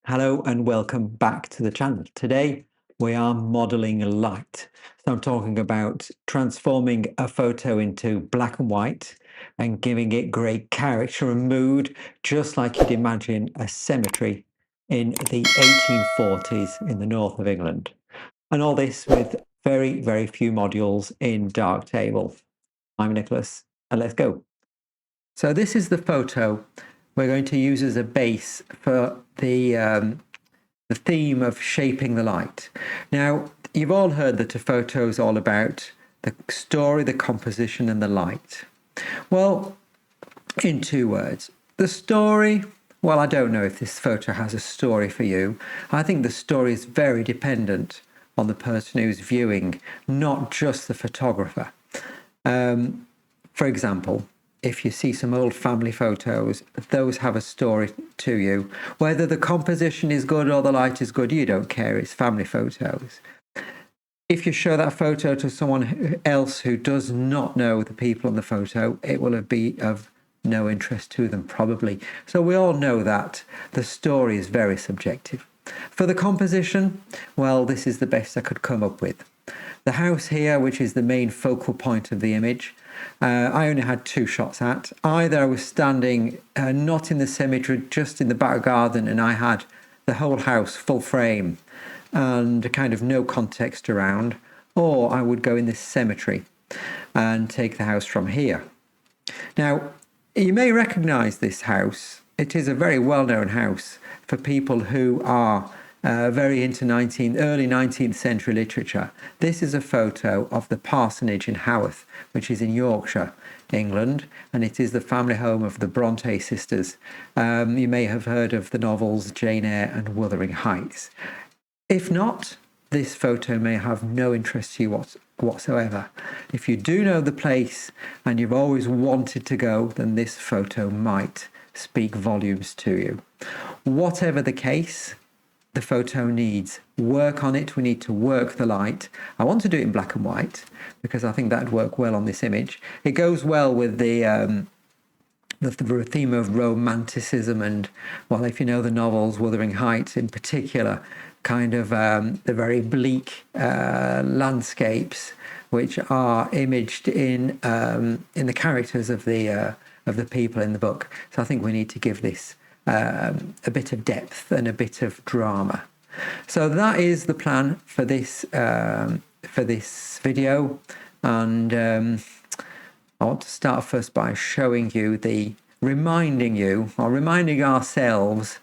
Hello and welcome back to the channel. Today we are modeling light. So I'm talking about transforming a photo into black and white and giving it great character and mood, just like you'd imagine a cemetery in the 1840s in the north of England. And all this with very, very few modules in darktable. I'm Nicholas, and let's go. So this is the photo we're going to use as a base for the theme of shaping the light. Now, you've all heard that a photo is all about the story, the composition, and the light. Well, in two words, the story, well, I don't know if this photo has a story for you. I think the story is very dependent on the person who's viewing, not just the photographer. For example, if you see some old family photos, those have a story to you. Whether the composition is good or the light is good, you don't care. It's family photos. If you show that photo to someone else who does not know the people on the photo, it will be of no interest to them, probably. So we all know that the story is very subjective. For the composition, well, this is the best I could come up with. The house here, which is the main focal point of the image, I only had two shots at. Either I was standing not in the cemetery, just in the back garden, and I had the whole house full frame and kind of no context around, or I would go in this cemetery and take the house from here. Now, you may recognize this house. It is a very well-known house for people who are very into early 19th century literature. This is a photo of the parsonage in Haworth, which is in Yorkshire, England, and it is the family home of the Bronte sisters. You may have heard of the novels Jane Eyre and Wuthering Heights. If not, this photo may have no interest to you whatsoever. If you do know the place and you've always wanted to go, then this photo might speak volumes to you. Whatever the case, the photo needs work on it. We need to work the light. I want to do it in black and white because I think that'd work well on this image. It goes well with the theme of romanticism and, well, if you know the novels, Wuthering Heights in particular, kind of the very bleak landscapes which are imaged in the characters of the people in the book. So I think we need to give this a bit of depth and a bit of drama. So that is the plan for this video, and I want to start first by showing you reminding ourselves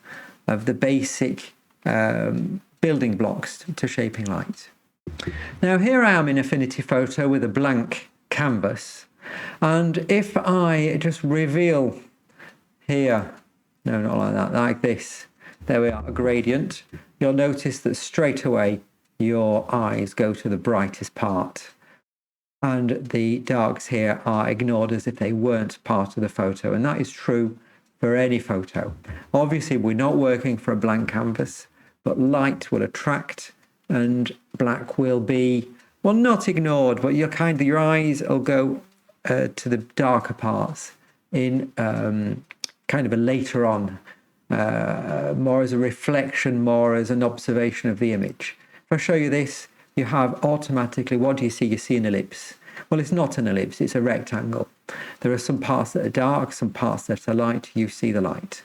of the basic building blocks to shaping light. Now here I am in Affinity Photo with a blank canvas, and if I just reveal here, no, not like that, like this. There we are, a gradient. You'll notice that straight away your eyes go to the brightest part. And the darks here are ignored as if they weren't part of the photo. And that is true for any photo. Obviously, we're not working for a blank canvas, but light will attract and black will be, well, not ignored, but your eyes will go to the darker parts in kind of a later on, more as a reflection, more as an observation of the image. If I show you this, you have automatically, what do you see? You see an ellipse. Well, it's not an ellipse, it's a rectangle. There are some parts that are dark, some parts that are light. You see the light.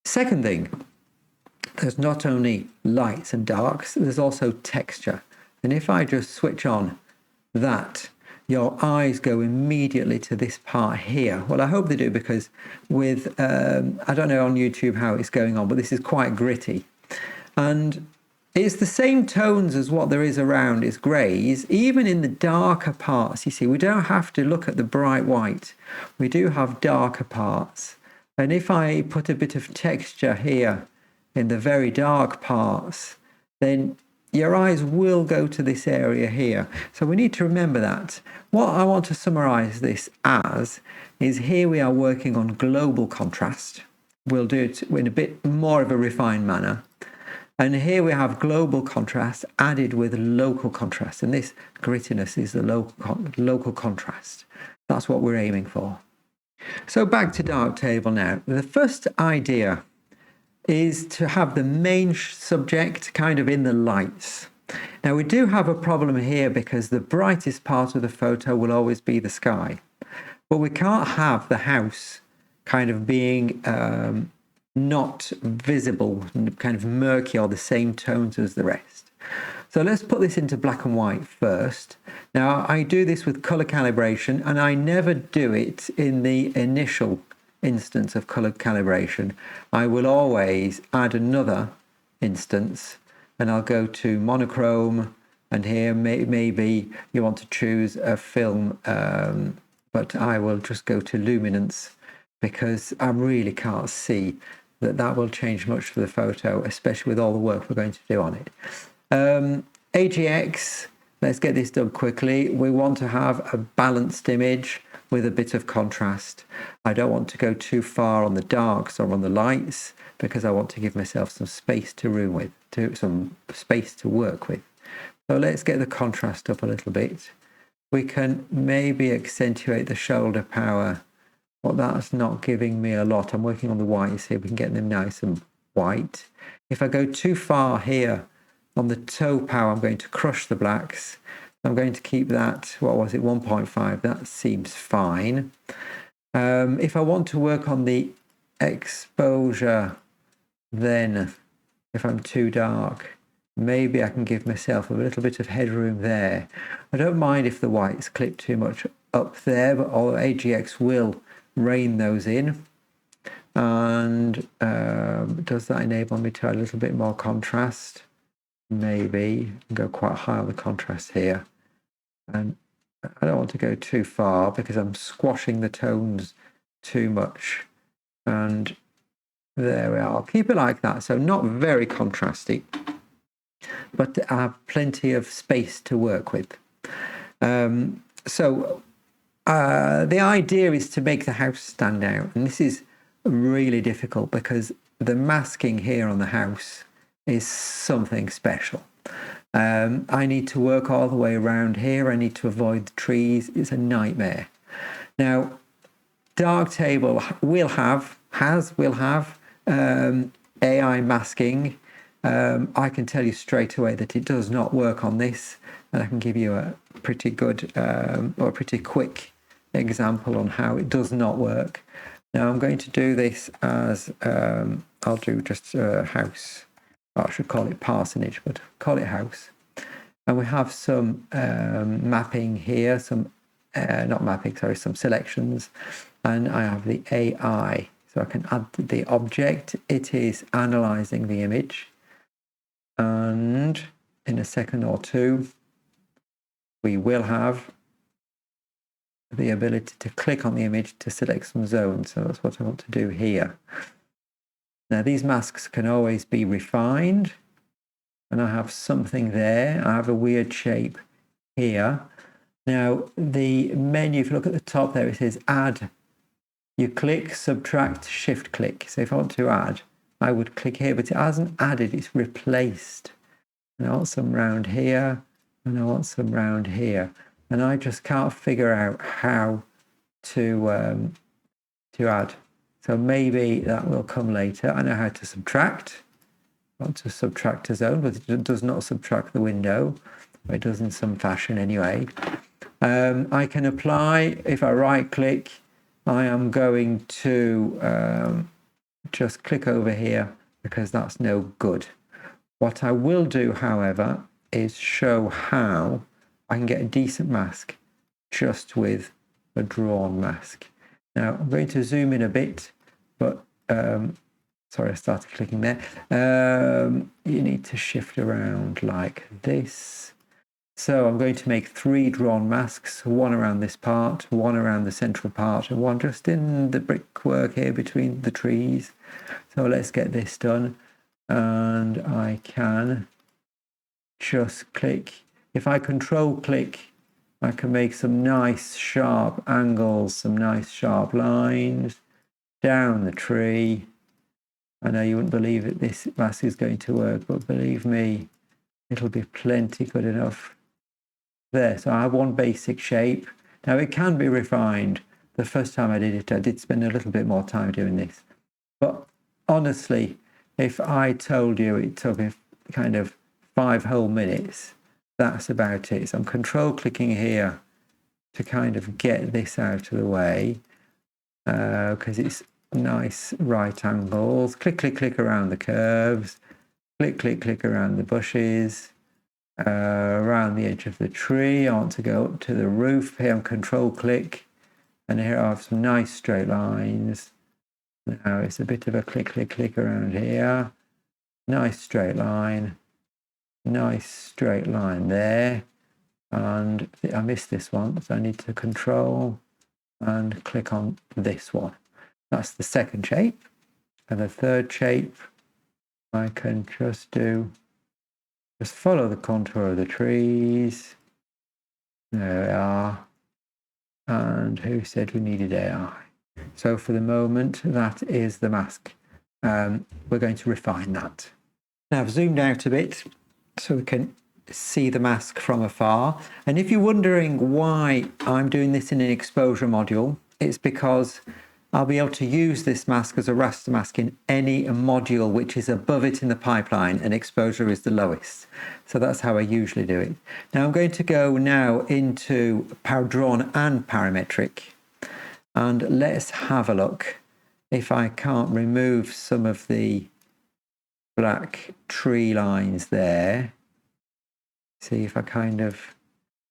Second thing, there's not only lights and darks, there's also texture. And if I just switch on that, your eyes go immediately to this part here. Well, I hope they do, because with, I don't know on YouTube how it's going on, but this is quite gritty. And it's the same tones as what there is around. It's greys. Even in the darker parts, you see, we don't have to look at the bright white. We do have darker parts. And if I put a bit of texture here in the very dark parts, then your eyes will go to this area here. So we need to remember that. What I want to summarize this as is, here we are working on global contrast. We'll do it in a bit more of a refined manner. And here we have global contrast added with local contrast. And this grittiness is the local contrast. That's what we're aiming for. So back to darktable now. The first idea is to have the main subject kind of in the lights. Now we do have a problem here because the brightest part of the photo will always be the sky, but we can't have the house kind of being not visible, kind of murky or the same tones as the rest. So let's put this into black and white first. Now I do this with color calibration, and I never do it in the initial instance of color calibration. I will always add another instance, and I'll go to monochrome, and here maybe you want to choose a film, but I will just go to luminance because I really can't see that will change much for the photo, especially with all the work we're going to do on it. AGX, let's get this done quickly. We want to have a balanced image with a bit of contrast. I don't want to go too far on the darks or on the lights because I want to give myself some space to some space to work with. So let's get the contrast up a little bit. We can maybe accentuate the shoulder power, but that's not giving me a lot. I'm working on the whites here. We can get them nice and white. If I go too far here on the toe power, I'm going to crush the blacks. I'm going to keep that, what was it, 1.5. That seems fine. If I want to work on the exposure, then if I'm too dark, maybe I can give myself a little bit of headroom there. I don't mind if the whites clip too much up there, but all AGX will rein those in. And does that enable me to add a little bit more contrast? Maybe go quite high on the contrast here, and I don't want to go too far because I'm squashing the tones too much. And there we are. I'll keep it like that, so not very contrasty, but I have plenty of space to work with. The idea is to make the house stand out, and this is really difficult because the masking here on the house is something special. I need to work all the way around here. I need to avoid the trees. It's a nightmare. Now, darktable will have AI masking. I can tell you straight away that it does not work on this, and I can give you a pretty good or a pretty quick example on how it does not work. Now I'm going to do this as I'll do just house. I should call it parsonage, but call it house. And we have some mapping here, some selections, and I have the AI. So I can add the object. It is analyzing the image, and in a second or two, we will have the ability to click on the image to select some zones. So that's what I want to do here. Now these masks can always be refined, and I have something there. I have a weird shape here. Now the menu, if you look at the top there, it says add. You click, subtract, shift click. So if I want to add, I would click here, but it hasn't added, it's replaced. And I want some round here, and I want some round here. And I just can't figure out how to add. So maybe that will come later. I know how to subtract. I want to subtract a zone, but it does not subtract the window. It does in some fashion anyway. I can apply, if I right click, I am going to just click over here because that's no good. What I will do, however, is show how I can get a decent mask just with a drawn mask. Now I'm going to zoom in a bit, but sorry, I started clicking there. You need to shift around like this. So I'm going to make 3 drawn masks, one around this part, one around the central part, and one just in the brickwork here between the trees. So let's get this done. And I can just click. If I control click, I can make some nice sharp angles, some nice sharp lines down the tree. I know you wouldn't believe that this mask is going to work, but believe me, it'll be plenty good enough. There, so I have one basic shape. Now it can be refined. The first time I did it, I did spend a little bit more time doing this. But honestly, if I told you it took a kind of 5 whole minutes, that's about it. So I'm control clicking here to kind of get this out of the way because it's nice right angles. Click, click, click around the curves. Click, click, click around the bushes. Around the edge of the tree. I want to go up to the roof. Here I'm control click. And here I have some nice straight lines. Now it's a bit of a click, click, click around here. Nice straight line. Nice straight line there. And I missed this one, so I need to control and click on this one. That's the second shape. And the third shape, I can just follow the contour of the trees. There we are. And who said we needed AI? So for the moment, that is the mask. We're going to refine that. Now I've zoomed out a bit so we can see the mask from afar. And if you're wondering why I'm doing this in an exposure module, it's because I'll be able to use this mask as a raster mask in any module which is above it in the pipeline and exposure is the lowest. So that's how I usually do it. Now I'm going to go now into drawn and parametric, and let's have a look if I can't remove some of the black tree lines there. See if I kind of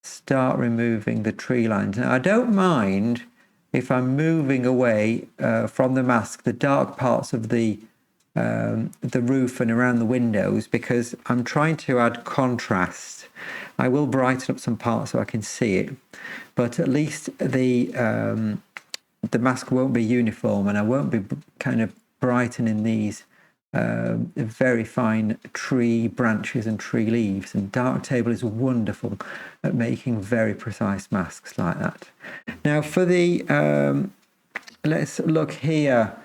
start removing the tree lines. Now I don't mind if I'm moving away from the mask, the dark parts of the roof and around the windows, because I'm trying to add contrast. I will brighten up some parts so I can see it, but at least the mask won't be uniform, and I won't be kind of brightening these very fine tree branches and tree leaves. And darktable is wonderful at making very precise masks like that. Now for the let's look here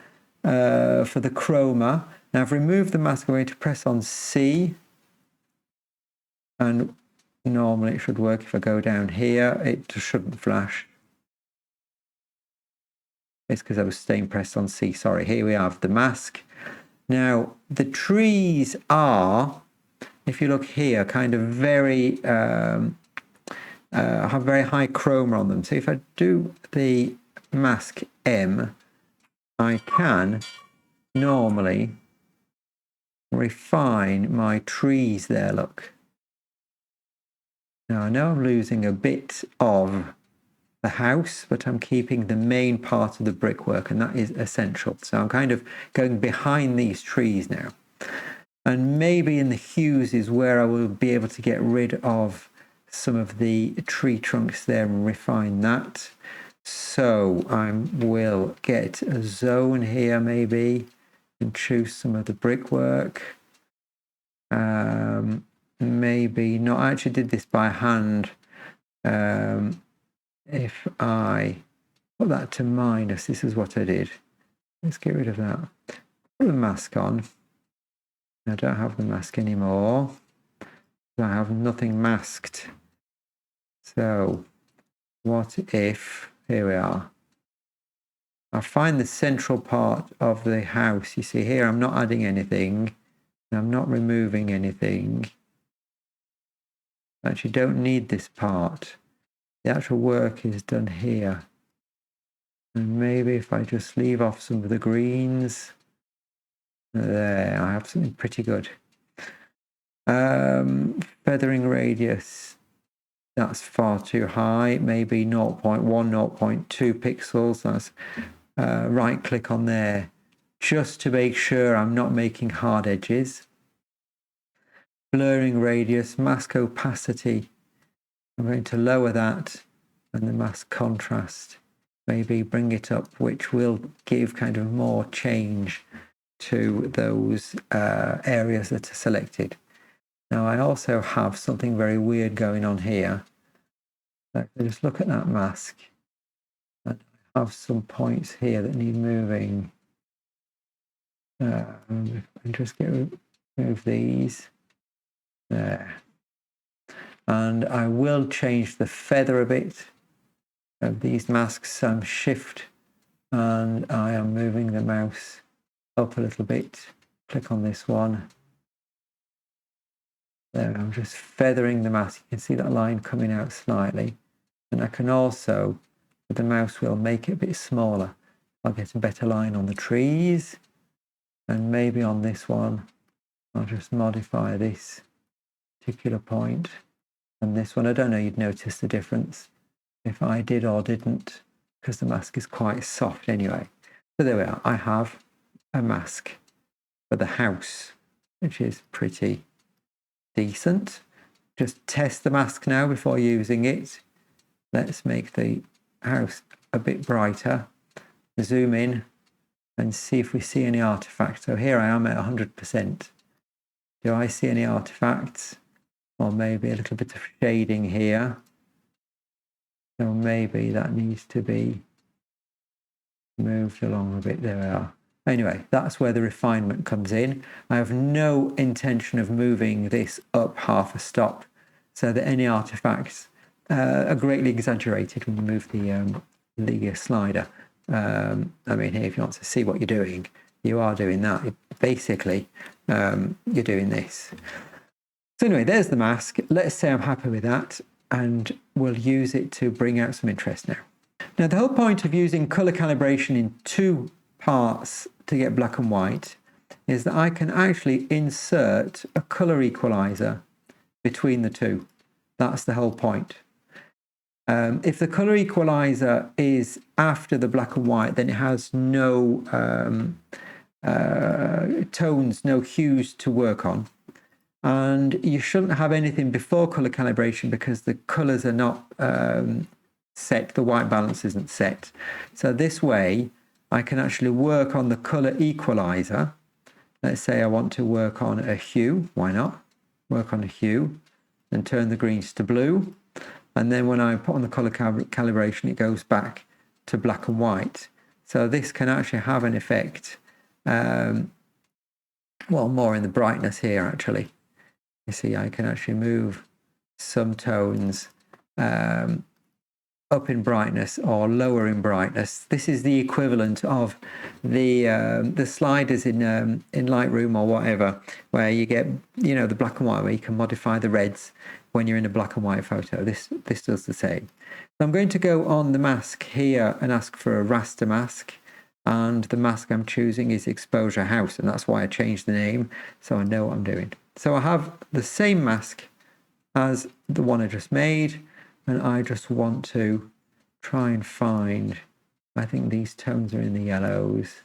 for the chroma. Now I've removed the mask. I'm going to press on C, and normally it should work. If I go down here, it just shouldn't flash. It's because I was staying pressed on C. Sorry. Here we have the mask. Now, the trees are, if you look here, kind of very, have very high chroma on them. So if I do the mask M, I can normally refine my trees there, look. Now, I know I'm losing a bit of the house, but I'm keeping the main part of the brickwork, and that is essential. So I'm kind of going behind these trees now, and maybe in the hues is where I will be able to get rid of some of the tree trunks there and refine that. So I will get a zone here maybe and choose some of the brickwork. Maybe not. I actually did this by hand. If I put that to minus, this is what I did. Let's get rid of that. Put the mask on. I don't have the mask anymore. I have nothing masked. So what if, here we are. I find the central part of the house. You see here, I'm not adding anything. I'm not removing anything. I actually don't need this part. The actual work is done here. And maybe if I just leave off some of the greens, there, I have something pretty good. Feathering radius, that's far too high. Maybe 0.1, 0.2 pixels. That's right click on there, just to make sure I'm not making hard edges. Blurring radius, mask opacity. I'm going to lower that, and the mask contrast, maybe bring it up, which will give kind of more change to those areas that are selected. Now I also have something very weird going on here. So just look at that mask, and I have some points here that need moving. And just remove these there. And I will change the feather a bit of these masks. I'm shift, and I am moving the mouse up a little bit click on this one. There, I'm just feathering the mask. You can see that line coming out slightly. And I can also, with the mouse wheel, make it a bit smaller. I'll get a better line on the trees. And maybe on this one, I'll just modify this particular point. And this one, I don't know, you'd notice the difference if I did or didn't, because the mask is quite soft anyway. So there we are. I have a mask for the house, which is pretty decent. Just test the mask now before using it. Let's make the house a bit brighter. Zoom in and see if we see any artifacts. So here I am at 100%. Do I see any artifacts? Or maybe a little bit of shading here. So maybe that needs to be moved along a bit. There we are. Anyway, that's where the refinement comes in. I have no intention of moving this up half a stop so that any artifacts are greatly exaggerated when you move the slider. I mean, here, if you want to see what you're doing, you are doing that. Basically, you're doing this. So anyway, there's the mask. Let's say I'm happy with that, and we'll use it to bring out some interest now. Now, the whole point of using color calibration in two parts to get black and white is that I can actually insert a color equalizer between the two. That's the whole point. If the color equalizer is after the black and white, then it has no tones, no hues to work on. And you shouldn't have anything before color calibration because the colors are not set, the white balance isn't set. So this way, I can actually work on the color equalizer. Let's say I want to work on a hue, why not? Work on a hue and turn the greens to blue. And then when I put on the color calibration, it goes back to black and white. So this can actually have an effect, well, more in the brightness here, actually. You see, I can actually move some tones up in brightness or lower in brightness. This is the equivalent of the sliders in Lightroom or whatever, where you get, you know, the black and white, where you can modify the reds when you're in a black and white photo. This does the same. So I'm going to go on the mask here and ask for a raster mask. And the mask I'm choosing is Exposure House, and that's why I changed the name, so I know what I'm doing. So I have the same mask as the one I just made, and I just want to try and find, I think these tones are in the yellows,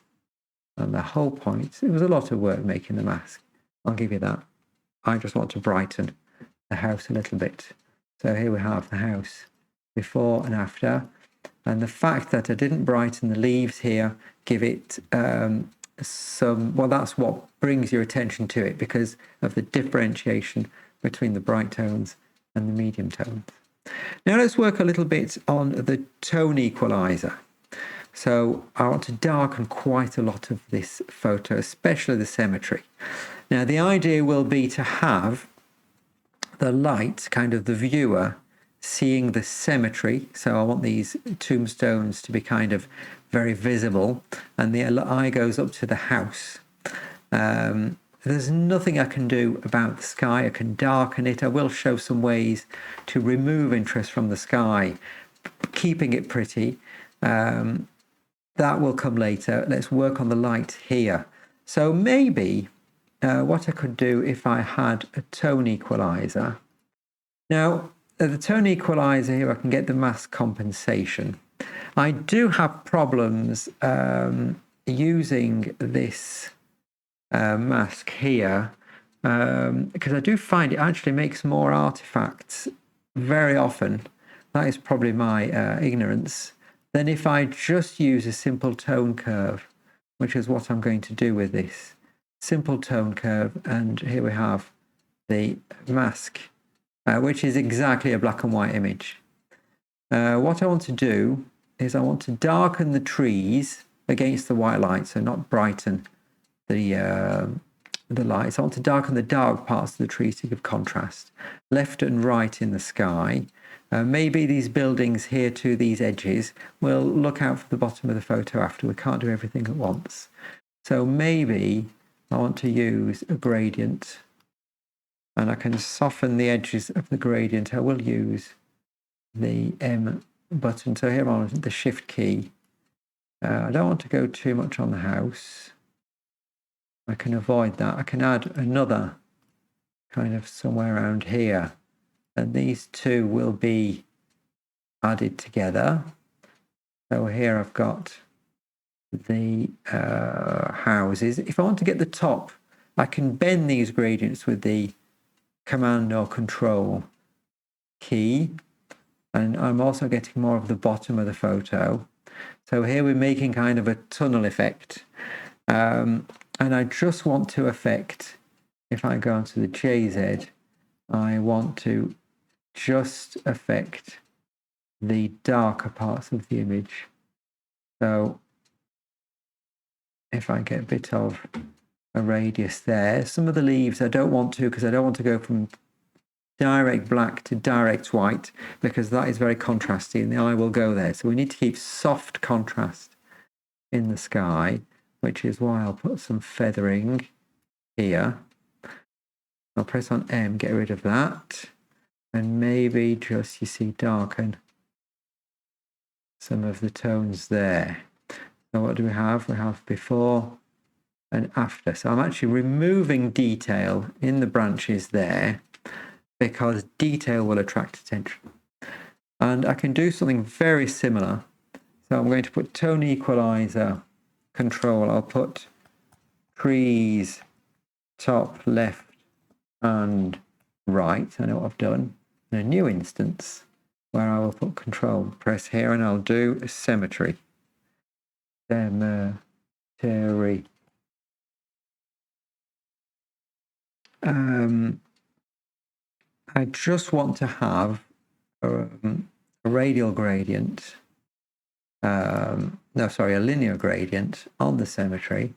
and the whole point, it was a lot of work making the mask, I'll give you that. I just want to brighten the house a little bit. So here we have the house before and after. And the fact that I didn't brighten the leaves here, give it some, well, that's what brings your attention to it because of the differentiation between the bright tones and the medium tones. Now let's work a little bit on the tone equalizer. So I want to darken quite a lot of this photo, especially the symmetry. Now the idea will be to have the light, kind of the viewer, seeing the symmetry. So I want these tombstones to be kind of very visible, and the eye goes up to the house. There's nothing I can do about the sky. I can darken it. I will show some ways to remove interest from the sky, keeping it pretty. That will come later. Let's work on the light here. So maybe what I could do if I had a tone equalizer. Now, the tone equalizer here, I can get the mask compensation. I do have problems using this mask here because I do find it actually makes more artifacts very often. That is probably my ignorance. Than if I just use a simple tone curve, which is what I'm going to do with this. Simple tone curve, and here we have the mask. Which is exactly a black and white image. What I want to do is I want to darken the trees against the white light, so not brighten the lights. I want to darken the dark parts of the trees to give contrast. Left and right in the sky. Maybe these buildings here to these edges. We'll look out for the bottom of the photo after. We can't do everything at once. So maybe I want to use a gradient, and I can soften the edges of the gradient. I will use the M button. So here I'm on the shift key. I don't want to go too much on the house. I can avoid that. I can add another kind of somewhere around here, and these two will be added together. So here I've got the houses. If I want to get the top, I can bend these gradients with the Command or Control key, and I'm also getting more of the bottom of the photo. So here we're making kind of a tunnel effect, and I just want to affect, if I go onto the JZ, I want to just affect the darker parts of the image. So if I get a bit of a radius there, some of the leaves I don't want to, because I don't want to go from direct black to direct white, because that is very contrasty and the eye will go there. So we need to keep soft contrast in the sky, which is why I'll put some feathering here. I'll press on M, get rid of that, and maybe just, you see, darken some of the tones there. So what do we have? We have before and after. So I'm actually removing detail in the branches there, because detail will attract attention. And I can do something very similar. So I'm going to put tone equalizer control. I'll put trees top, left and right. I know what I've done. In a new instance where I will put control, press here, and I'll do symmetry. Symmetry. I just want to have a radial gradient. No, sorry, a linear gradient on the symmetry.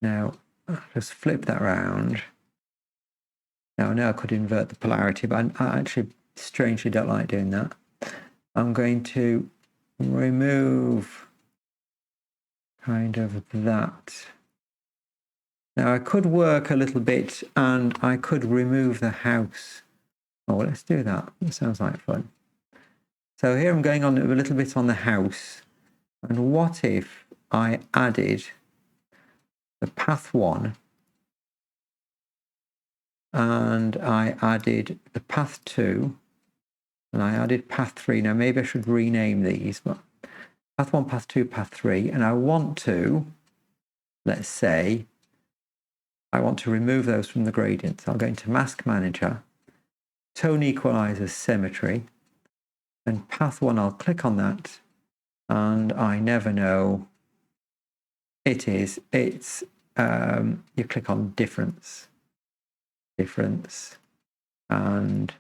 Now, I'll just flip that around. Now, I know I could invert the polarity, but I actually strangely don't like doing that. I'm going to remove kind of that. Now, I could work a little bit and I could remove the house. Oh, let's do that. That sounds like fun. So here I'm going on a little bit on the house. And what if I added the path 1 and I added the path 2 and I added path 3. Now maybe I should rename these, but path 1, path 2, path 3, and I want to, let's say, I want to remove those from the gradients. I'll go into Mask Manager, Tone Equalizer Symmetry, and path 1, I'll click on that, and I never know. It's you click on difference, and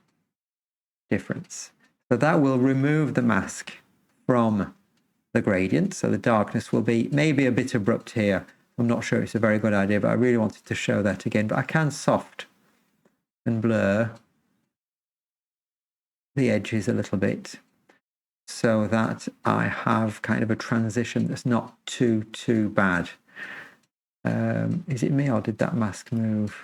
difference. So that will remove the mask from the gradient. So the darkness will be maybe a bit abrupt here. I'm not sure it's a very good idea, but I really wanted to show that again. But I can soft and blur the edges a little bit so that I have kind of a transition that's not too bad. Is it me or did that mask move?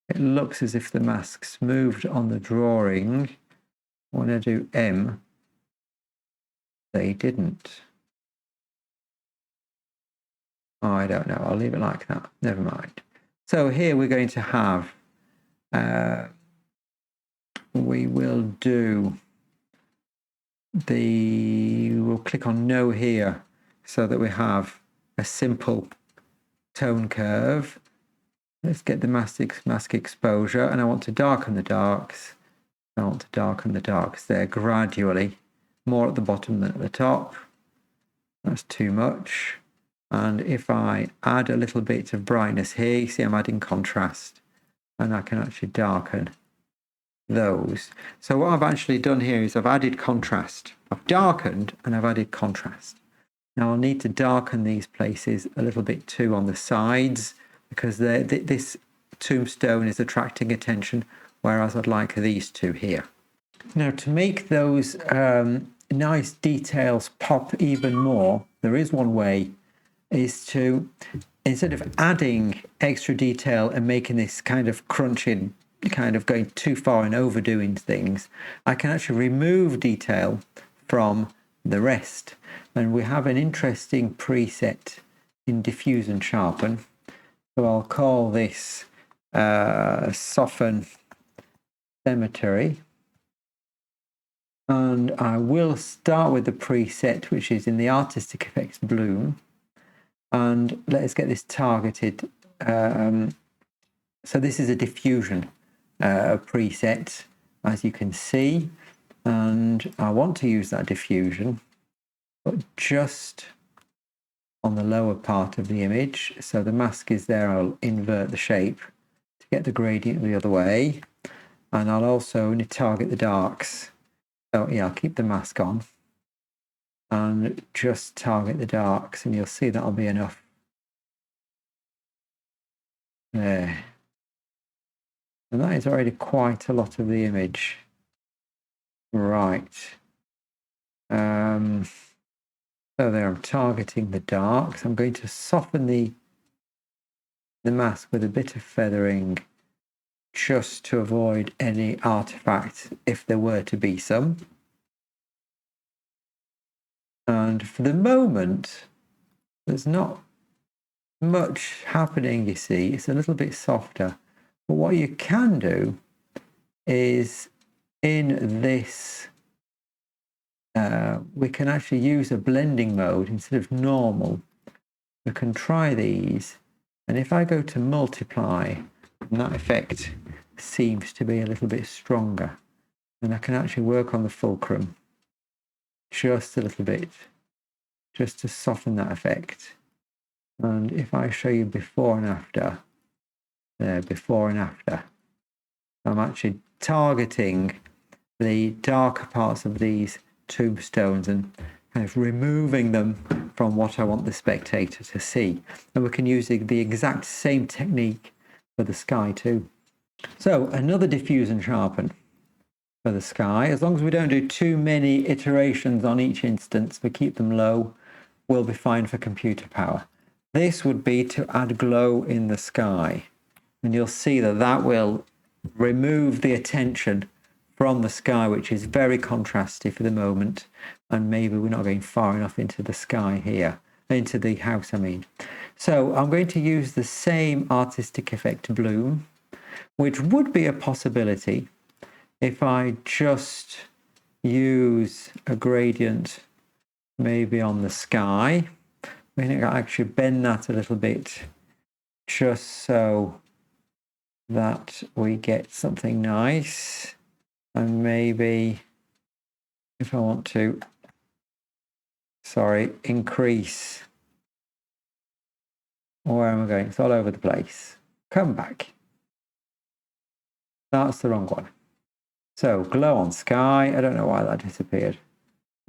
It looks as if the masks moved on the drawing. When I do M, they didn't. Oh, I don't know. I'll leave it like that. Never mind. So here we're going to have, we will do we'll click on no here so that we have a simple tone curve. Let's get the mask exposure, and I want to darken the darks. I want to darken the darks there gradually, more at the bottom than at the top. That's too much. And if I add a little bit of brightness here, you see I'm adding contrast, and I can actually darken those. So what I've actually done here is I've added contrast. I've darkened and I've added contrast. Now I'll need to darken these places a little bit too on the sides, because this tombstone is attracting attention, whereas I'd like these two here. Now to make those nice details pop even more, there is one way, is to, instead of adding extra detail and making this kind of crunching, kind of going too far and overdoing things, I can actually remove detail from the rest. And we have an interesting preset in diffuse and sharpen. So I'll call this soften cemetery. And I will start with the preset, which is in the artistic effects bloom. And let's get this targeted. So this is a diffusion preset, as you can see. And I want to use that diffusion, but just on the lower part of the image. So the mask is there. I'll invert the shape to get the gradient the other way. And I'll also only target the darks. So yeah, I'll keep the mask on and just target the darks, and you'll see that'll be enough. There. And that is already quite a lot of the image. Right. So there, I'm targeting the darks. I'm going to soften the mask with a bit of feathering, just to avoid any artifact if there were to be some. And for the moment, there's not much happening, you see. It's a little bit softer. But what you can do is in this, we can actually use a blending mode instead of normal. We can try these. And if I go to multiply, that effect seems to be a little bit stronger, and I can actually work on the fulcrum just a little bit, just to soften that effect. And if I show you before and after, there, before and after, I'm actually targeting the darker parts of these tombstones and kind of removing them from what I want the spectator to see. And we can use the exact same technique for the sky too. So another diffuse and sharpen for the sky. As long as we don't do too many iterations on each instance, we keep them low, we'll be fine for computer power. This would be to add glow in the sky. And you'll see that that will remove the attention from the sky, which is very contrasty for the moment. And maybe we're not going far enough into the sky here, into the house, I mean. So I'm going to use the same artistic effect bloom, which would be a possibility if I just use a gradient maybe on the sky. I think I actually bend that a little bit just so that we get something nice. And maybe if I want to, increase. Where am I going? It's all over the place. Come back. That's the wrong one. So glow on sky. I don't know why that disappeared.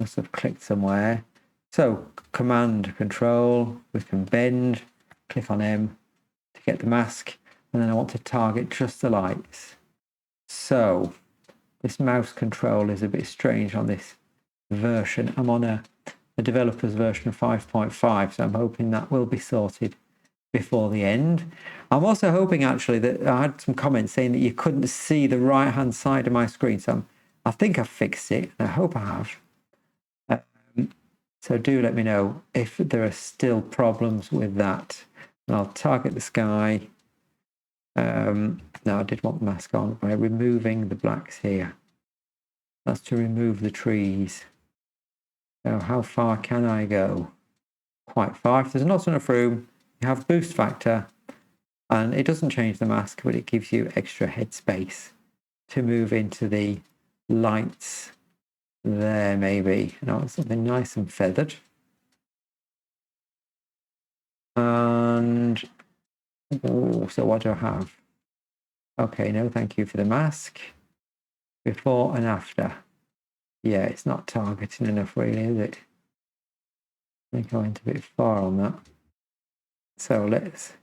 Must have clicked somewhere. So Command Control, we can bend, click on M to get the mask, and then I want to target just the lights. So this mouse control is a bit strange on this version. I'm on a developer's version of 5.5, so I'm hoping that will be sorted before the end. I'm also hoping actually that I had some comments saying that you couldn't see the right hand side of my screen, so I think I've fixed it, and I hope I have. So do let me know if there are still problems with that. And I'll target the sky. No, I did want the mask on by removing the blacks here. That's to remove the trees. So how far can I go? Quite far. If there's not enough room, you have boost factor, and it doesn't change the mask, but it gives you extra headspace to move into the lights. There, maybe. And I want something nice and feathered. And so what do I have? Okay, no, thank you for the mask. Before and after. Yeah, it's not targeting enough, really, is it? I think I went a bit far on that. So let's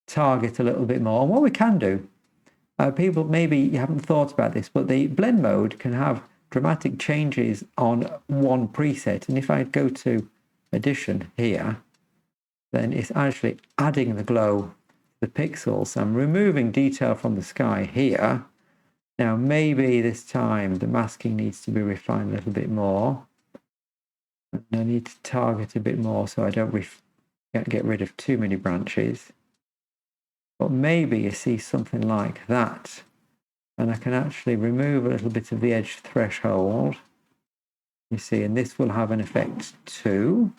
target a little bit more. And what we can do, people, maybe you haven't thought about this, but the blend mode can have dramatic changes on one preset. And if I go to addition here, then it's actually adding the glow to the pixels. I'm removing detail from the sky here. Now, maybe this time the masking needs to be refined a little bit more. And I need to target a bit more so I don't get rid of too many branches. But maybe you see something like that. And I can actually remove a little bit of the edge threshold. You see, and this will have an effect too.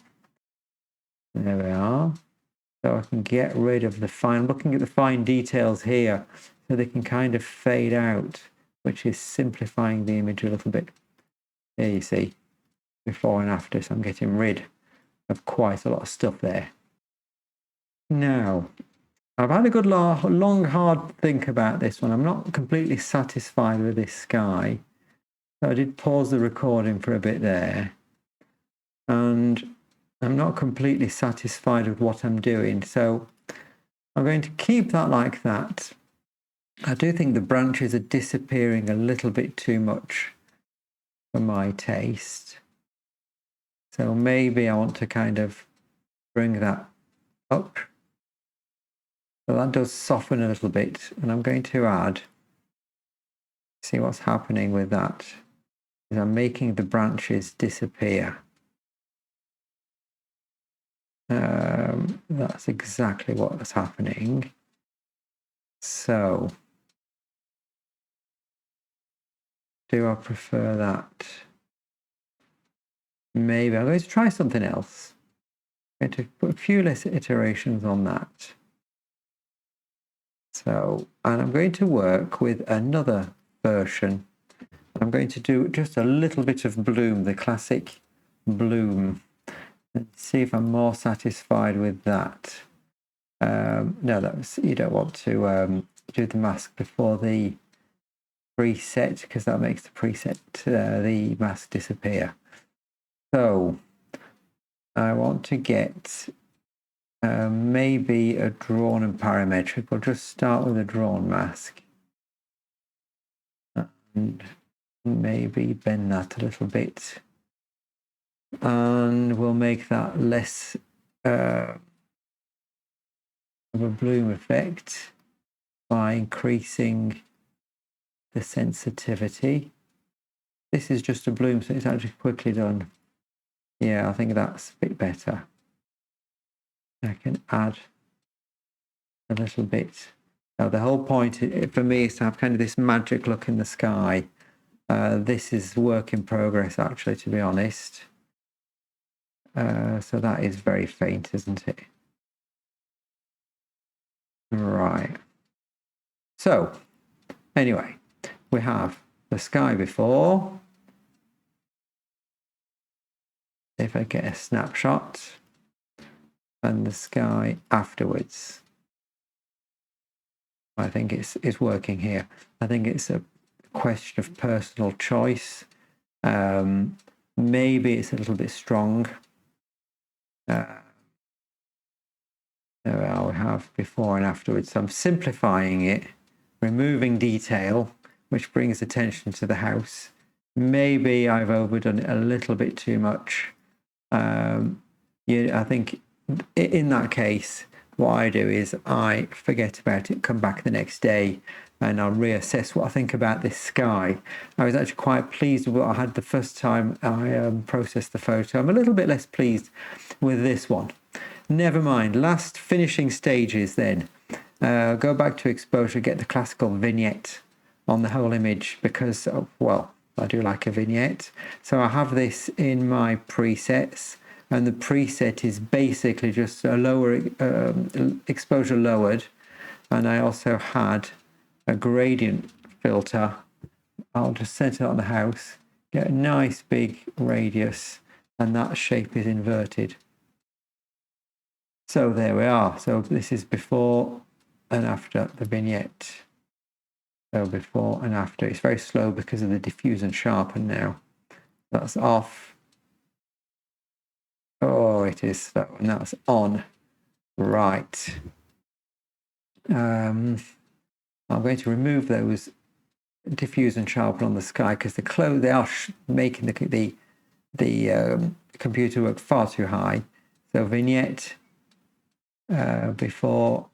There we are. So I can get rid of the fine, looking at the fine details here, so they can kind of fade out, which is simplifying the image a little bit. There you see, before and after, so I'm getting rid of quite a lot of stuff there. Now, I've had a good long, hard think about this one. I'm not completely satisfied with this sky. So I did pause the recording for a bit there. And I'm not completely satisfied with what I'm doing. So I'm going to keep that like that. I do think the branches are disappearing a little bit too much for my taste. So maybe I want to kind of bring that up. So that does soften a little bit, and I'm going to add, see what's happening with that, is I'm making the branches disappear. That's exactly what's happening. So, do I prefer that? Maybe I'm going to try something else. I'm going to put a few less iterations on that. So, and I'm going to work with another version. I'm going to do just a little bit of bloom, the classic bloom, and see if I'm more satisfied with that. No, you don't want to do the mask before the preset, because that makes the preset, the mask disappear. So I want to get maybe a drawn and parametric. We'll just start with a drawn mask and maybe bend that a little bit, and we'll make that less of a bloom effect by increasing the sensitivity. This is just a bloom, so it's actually quickly done. Yeah, I think that's a bit better. I can add a little bit. Now, the whole point for me is to have kind of this magic look in the sky. This is work in progress, actually, to be honest. So that is very faint, isn't it? Right. So, anyway, we have the sky before. If I get a snapshot, and the sky afterwards. I think it's working here. I think it's a question of personal choice. Maybe it's a little bit strong. There we have before and afterwards. So I'm simplifying it, removing detail, which brings attention to the house. Maybe I've overdone it a little bit too much. I think in that case, what I do is I forget about it, come back the next day, and I'll reassess what I think about this sky. I was actually quite pleased with what I had the first time I processed the photo. I'm a little bit less pleased with this one. Never mind, last finishing stages then. Go back to exposure, get the classical vignette on the whole image because, well, I do like a vignette. So I have this in my presets, and the preset is basically just a lower exposure lowered, and I also had a gradient filter. I'll just set it on the house, get a nice big radius, and that shape is inverted. So there we are. So this is before and after the vignette. So before and after. It's very slow because of the diffuse and sharpen now. That's off. Oh, it is slow, and that's on. Right. I'm going to remove those diffuse and sharpen on the sky because they are making the computer work far too high. So vignette before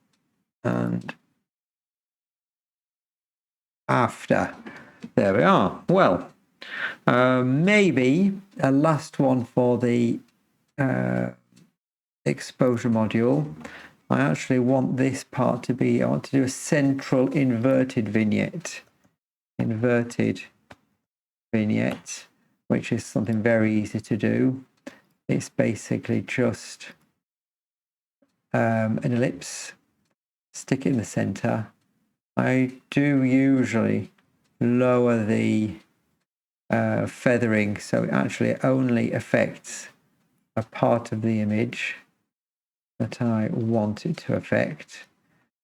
and after. There we are. Well, maybe a last one for the exposure module. I actually want this part to be, I want to do a central inverted vignette. Inverted vignette, which is something very easy to do. It's basically just an ellipse, stick it in the center. I do usually lower the feathering so it actually only affects a part of the image that I want it to affect,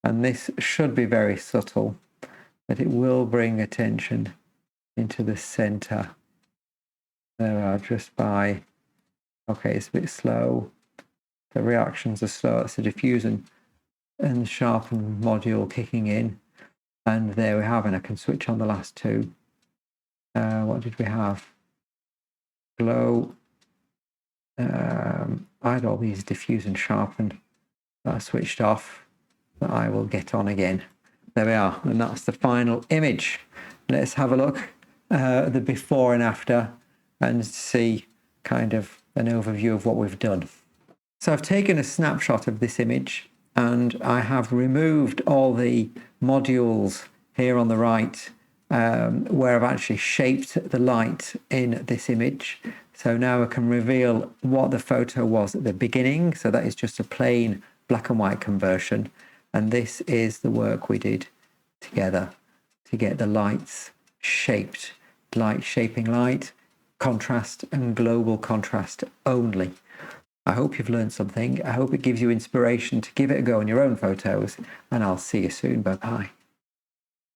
and this should be very subtle, but it will bring attention into the center. There are just by, okay, it's a bit slow, the reactions are slow. It's the diffusion and sharpen module kicking in, and there we have, and I can switch on the last two. What did we have? Glow. I had all these diffuse and sharpen that I switched off that I will get on again. There we are, and that's the final image. Let's have a look at the before and after and see kind of an overview of what we've done. So I've taken a snapshot of this image and I have removed all the modules here on the right where I've actually shaped the light in this image. So now I can reveal what the photo was at the beginning. So that is just a plain black and white conversion. And this is the work we did together to get the lights shaped. Light shaping light, contrast and global contrast only. I hope you've learned something. I hope it gives you inspiration to give it a go on your own photos, and I'll see you soon. Bye-bye.